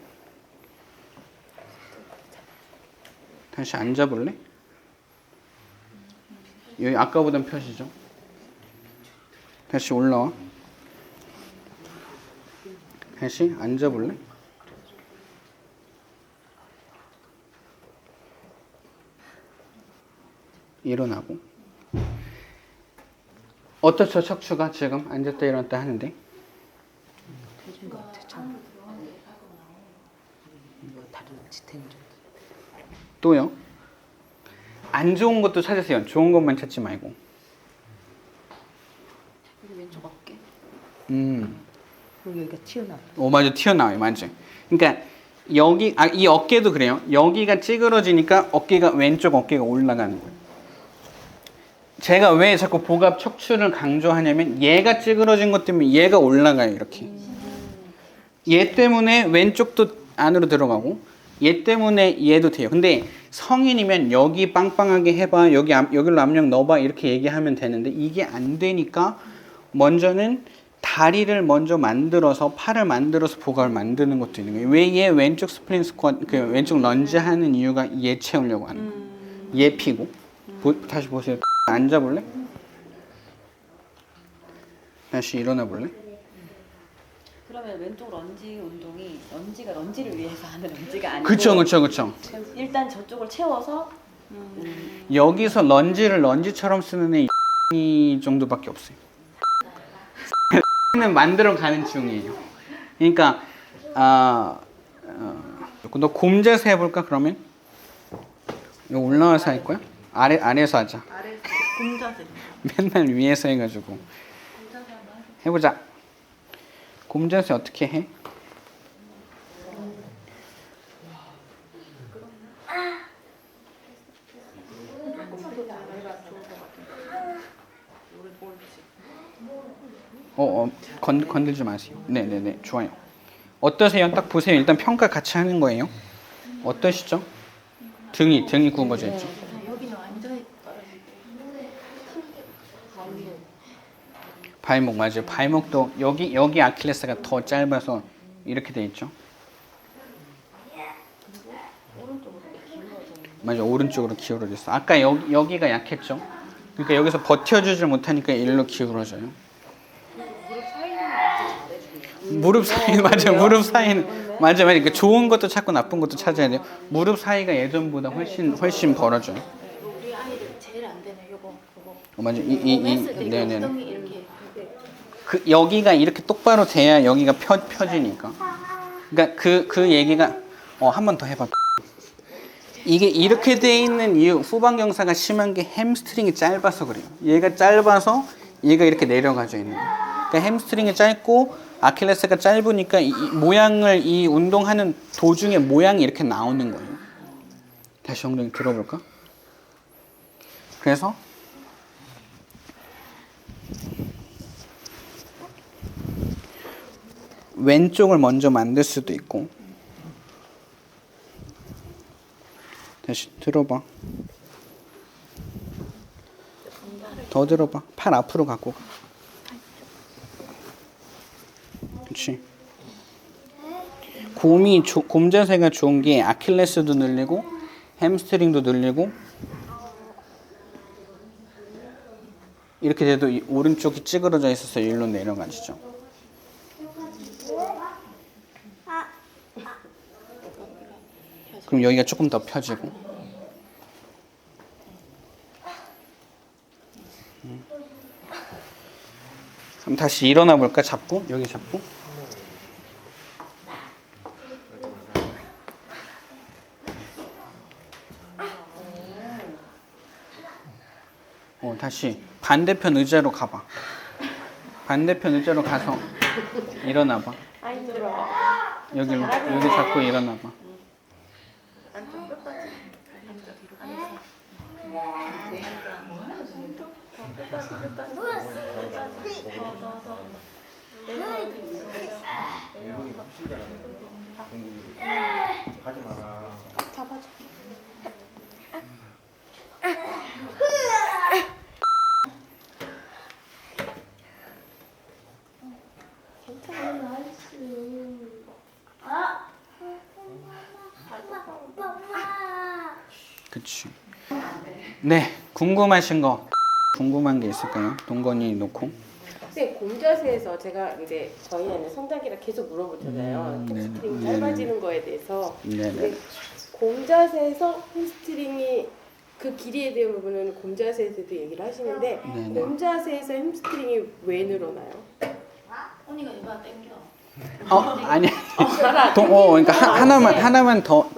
다시 앉아볼래? 여기 아까보단 펴지죠? 다시 올라와. 다시 앉아볼래? 일어나고. 어떻죠? 척추가 지금 앉았다 일어났다 하는데? 또요? 안 좋은 것도 찾으세요. 좋은 것만 찾지 말고. 왼쪽 어깨. 그리고 여기가 튀어나와. 맞아. 튀어나와요. 맞아. 그러니까 여기 이 어깨도 그래요. 여기가 찌그러지니까 왼쪽 어깨가 올라가는 거예요. 제가 왜 자꾸 복압 척추를 강조하냐면 얘가 찌그러진 것 때문에 얘가 올라가요. 이렇게. 얘 때문에 왼쪽도 안으로 들어가고 얘 때문에 얘도 돼요. 근데 성인이면 여기 빵빵하게 해봐. 여기로 압력 넣어봐. 이렇게 얘기하면 되는데 이게 안 되니까 먼저는 다리를 먼저 만들어서 팔을 만들어서 복압을 만드는 것도 있는 거예요. 왜 얘 왼쪽 스플린 스쿼트 그 왼쪽 런지 하는 이유가 얘 채우려고 하는 거예요. 얘 피고. 다시 보세요. 앉아볼래? 다시 일어나 볼래? 그러면 왼쪽 런지 운동이 런지가 런지를 위해서 하는 런지가 아니고 그쵸. 일단 저쪽을 채워서 여기서 런지를 런지처럼 쓰는 애 이 정도밖에 없어요. 는 만들어 가는 중이에요. 그러니까 너 곰자세 해볼까 그러면? 이거 올라와서 할 거야? 아래에서 하자. 공자세. 맨날 위에서 해가지고 해보자. 곰자세 어떻게 해? 건들지 마세요. 네네네, 좋아요. 어떠세요? 딱 보세요. 일단 평가 같이 하는 거예요. 어떠시죠? 등이 굽어져 있죠. 여기는 완전히 떨어지고. 발목 맞아요. 발목도 여기 아킬레스가 더 짧아서 이렇게 돼 있죠. 맞아, 오른쪽으로 기울어져 있어. 아까 여기가 약했죠. 그러니까 여기서 버텨주질 못하니까 일로 기울어져요. 무릎 사이 맞아. 무릎 사이는 맞아. 그러니까 좋은 것도 찾고 나쁜 것도 찾아야 돼요. 무릎 사이가 예전보다 훨씬 벌어져요. 우리 아이들 제일 안 되네. 요거 그거. 맞아. 했을 때 네네. 엉덩이 이렇게. 여기가 이렇게 똑바로 돼야 여기가 펴지니까. 그러니까 그 얘기가 한 번 더 해봐. 이게 이렇게 돼 있는 이유, 후방 경사가 심한 게 햄스트링이 짧아서 그래요. 얘가 짧아서 얘가 이렇게 내려가져 있는 거예요. 그러니까 햄스트링이 짧고 아킬레스가 짧으니까 이 운동하는 도중에 모양이 이렇게 나오는 거예요. 다시 엉덩이 들어볼까? 그래서 왼쪽을 먼저 만들 수도 있고. 다시 들어봐. 더 들어봐. 팔 앞으로 갖고 가. 그렇지. 곰 자세가 좋은 게 아킬레스도 늘리고 햄스트링도 늘리고 이렇게 돼도 이 오른쪽이 찌그러져 있어서 일로 내려가지죠. 그럼 여기가 조금 더 펴지고. 그럼 다시 일어나 볼까? 잡고 여기 잡고. 다시 반대편 의자로 가봐. 반대편 의자로 가서 일어나 봐. 여기 잡고 일어나 봐. 그치. 네, 궁금하신 거, 궁금한 게 있을까요? 동건이 놓고. 선생님 곰자세에서 제가 이제 저희 애는 성장기라 계속 물어보잖아요. 햄스트링 네네. 짧아지는 거에 대해서. 네네. 근데 곰자세에서 햄스트링이 그 길이에 대한 부분은 곰자세에서도 얘기를 하시는데 네네. 곰자세에서 햄스트링이 왜 늘어나요? 언니가 이거 땡겨. 아니. 그러니까 하나만 더.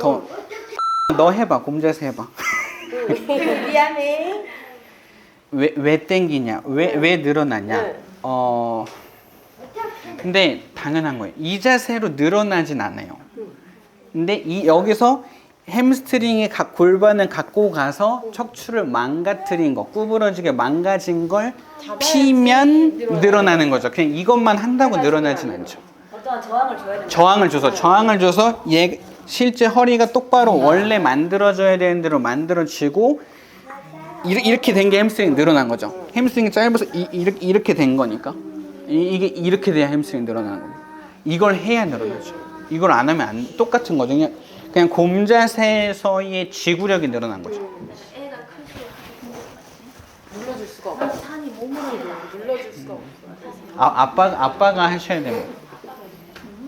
너 해봐, 곰자세 해봐. 미안해. 왜 땡기냐? 왜 늘어나냐? 네. 근데 당연한 거예요. 이 자세로 늘어나진 않아요. 근데 여기서 햄스트링의 골반을 갖고 가서 척추를 망가뜨린 거, 구부러지게 망가진 걸 피면 늘어나는 거죠. 그냥 이것만 한다고 늘어나진 않죠. 어떠한 저항을 줘야 된다. 저항을 줘서 얘 실제 허리가 똑바로 원래 만들어져야 되는 대로 만들어지고 이렇게 된 게 햄스트링이 늘어난 거죠. 햄스트링이 짧아서 이렇게 된 거니까 이게 이렇게 돼야 햄스트링이 늘어나는 거예요. 이걸 해야 늘어나죠. 이걸 안 하면 똑같은 거죠. 그냥 곰자세에서의 지구력이 늘어난 거죠. 애가 클수록 눌러줄 수가 없어. 산이 몸으로 눌러줄 수가 없어. 아빠가 하셔야 됩니다.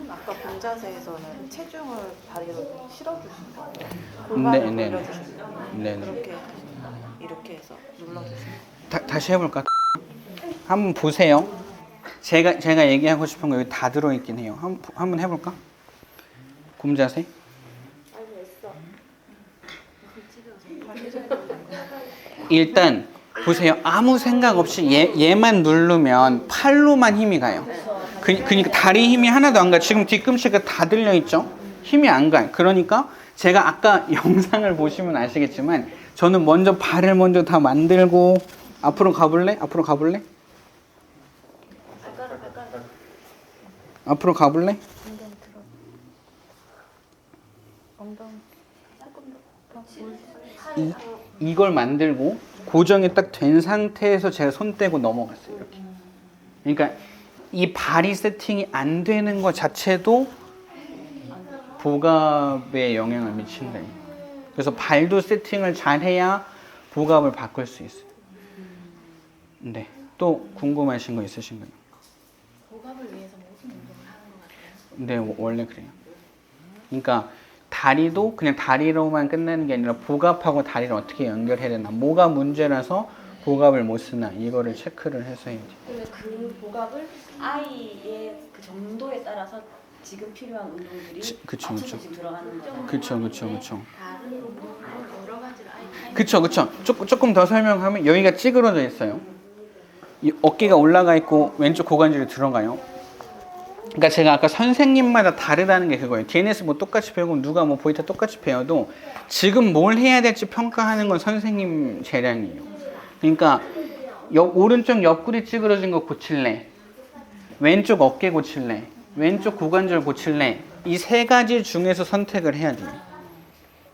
아까 곰자세에서는 체중을 다리로 실어주신 거예요. 네, 골반을 네. 돌려주신 거예요. 네. 이렇게 해서 눌러주신 거예요. 다시 해볼까? 한번 보세요. 제가 얘기하고 싶은 거 여기 다 들어있긴 해요. 한번 해볼까? 곰자세. 일단 보세요. 아무 생각 없이 얘만 누르면 팔로만 힘이 가요. 그러니까 다리 힘이 하나도 안 가요. 지금 뒤꿈치가 다 들려 있죠? 힘이 안 가요. 그러니까 제가 아까 영상을 보시면 아시겠지만 저는 먼저 발을 먼저 다 만들고 앞으로 가볼래? 앞으로 가볼래? 앞으로 가볼래? 이걸 만들고 고정이 딱 된 상태에서 제가 손 떼고 넘어갔어요. 이렇게. 그러니까 이 발이 세팅이 안 되는 것 자체도 복압에 영향을 미친다. 그래서 발도 세팅을 잘해야 복압을 바꿀 수 있어요. 네. 또 궁금하신 거 있으신가요? 복압을 위해서 모든 운동을 하는 것 같아요. 네, 원래 그래요. 그러니까 다리도 그냥 다리로만 끝나는 게 아니라 복압하고 다리를 어떻게 연결해야 되나, 뭐가 문제라서 복압을 못 쓰나, 이거를 체크를 해서 해야지. 그러면 그 복압을 아이의 그 정도에 따라서 지금 필요한 운동들이 그쵸. 맞춰서 들어가는 거죠. 그쵸. 다른 여러 가지를 아예 그쵸. 조금 더 설명하면 여기가 찌그러져 있어요. 이 어깨가 올라가 있고 왼쪽 고관절이 들어가요. 그러니까 제가 아까 선생님마다 다르다는 게 그거예요. DNS 뭐 똑같이 배우고 누가 뭐 보이타 똑같이 배워도 지금 뭘 해야 될지 평가하는 건 선생님 재량이에요. 그러니까 오른쪽 옆구리 찌그러진 거 고칠래? 왼쪽 어깨 고칠래? 왼쪽 고관절 고칠래? 이 세 가지 중에서 선택을 해야 돼요.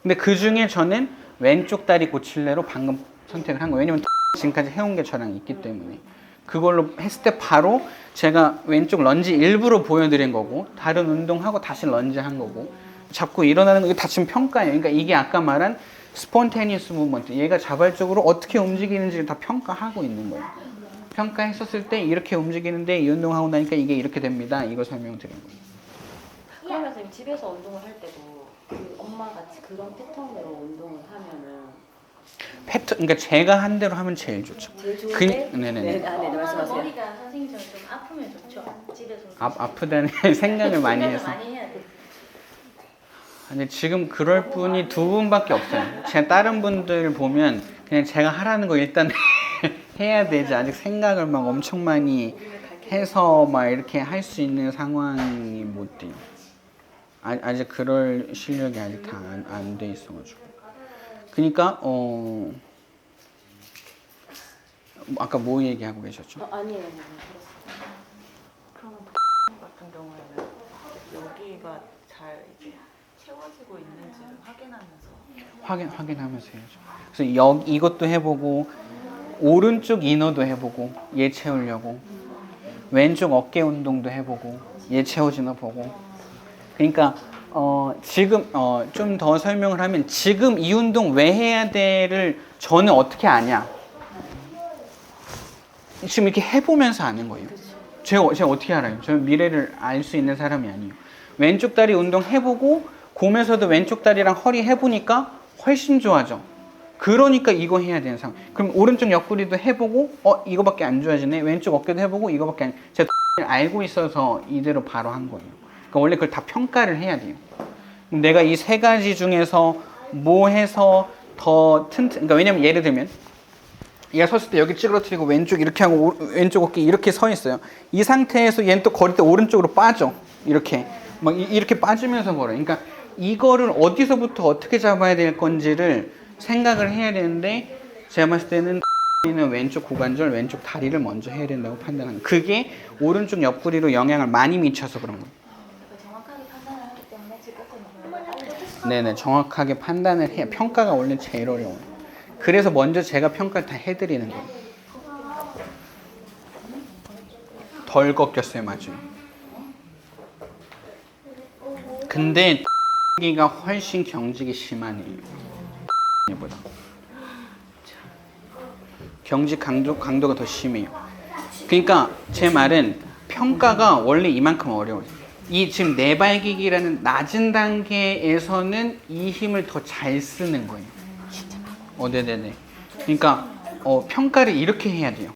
근데 그 중에 저는 왼쪽 다리 고칠래로 방금 선택을 한 거예요. 왜냐면 지금까지 해온 게 저랑 있기 때문에. 그걸로 했을 때 바로 제가 왼쪽 런지 일부러 보여드린 거고 다른 운동하고 다시 런지 한 거고 잡고 일어나는 거, 이게 다 지금 평가예요. 그러니까 이게 아까 말한 스폰테니어스 무브먼트, 얘가 자발적으로 어떻게 움직이는지를 다 평가하고 있는 거예요. 평가했었을 때 이렇게 움직이는데 이 운동하고 나니까 이게 이렇게 됩니다. 이거 설명드린 거예요. 그러면 선생님 집에서 운동을 할 때도 그 엄마 같이 그런 패턴으로 운동을 하면은 그러니까 제가 한 대로 하면 제일 좋죠. 제일 좋은데 네네네. 네, 말씀하세요. 머리가 선생님처럼 좀 아프면 좋죠. 집에서 아프다는 생각을 많이 해서. 많이 해야 돼. 근데 지금 그럴 분이 두 분밖에 없어요. 제가 다른 분들 보면 그냥 제가 하라는 거 일단 해야 되지, 아직 생각을 막 엄청 많이 해서 막 이렇게 할 수 있는 상황이 못 돼요. 아직 그럴 실력이 아직 다 안 돼 있어가지고. 그러니까 아까 뭐 얘기하고 계셨죠? 아니에요. 그렇습니다. 그러면 잘 이제 채워지고 있는지를 확인하면서 확인하면서 해야죠. 그래서 이것도 해보고 오른쪽 이너도 해보고 얘 채우려고 왼쪽 어깨 운동도 해보고 얘 채워지나 보고. 그러니까 지금 좀 더 설명을 하면 지금 이 운동 왜 해야 돼를 저는 어떻게 아냐? 지금 이렇게 해보면서 아는 거예요. 제가 어떻게 알아요? 저는 미래를 알 수 있는 사람이 아니에요. 왼쪽 다리 운동 해보고 곰에서도 왼쪽 다리랑 허리 해보니까 훨씬 좋아져. 그러니까 이거 해야 되는 상황. 그럼 오른쪽 옆구리도 해보고 이거밖에 안 좋아지네. 왼쪽 어깨도 해보고 이거밖에 안. 제가 알고 있어서 이대로 바로 한 거예요. 그러니까 원래 그걸 다 평가를 해야 돼요. 내가 이 세 가지 중에서 뭐 해서 더 그러니까 왜냐면 예를 들면 얘가 섰을 때 여기 찌그러뜨리고 왼쪽 이렇게 하고 왼쪽 어깨 이렇게 서 있어요. 이 상태에서 얘는 또 걸을 때 오른쪽으로 빠져. 이렇게 막 이렇게 빠지면서 걸어요. 그러니까 이거를 어디서부터 어떻게 잡아야 될 건지를 생각을 해야 되는데 제가 봤을 때는 왼쪽 고관절, 왼쪽 다리를 먼저 해야 된다고 판단합니다. 그게 오른쪽 옆구리로 영향을 많이 미쳐서 그런 거예요. 정확하게 판단을 하기 때문에 지금 네네, 정확하게 판단을 해야 평가가 원래 제일 어려워요. 그래서 먼저 제가 평가를 다 해드리는 거예요. 덜 꺾였어요, 맞아요. 근데 기가 훨씬 경직이 심하네요. 보다 경직 강도가 더 심해요. 그러니까 제 말은 평가가 원래 이만큼 어려워요. 이 지금 내발기기라는 낮은 단계에서는 이 힘을 더 잘 쓰는 거예요. 네네네. 그러니까 평가를 이렇게 해야 돼요.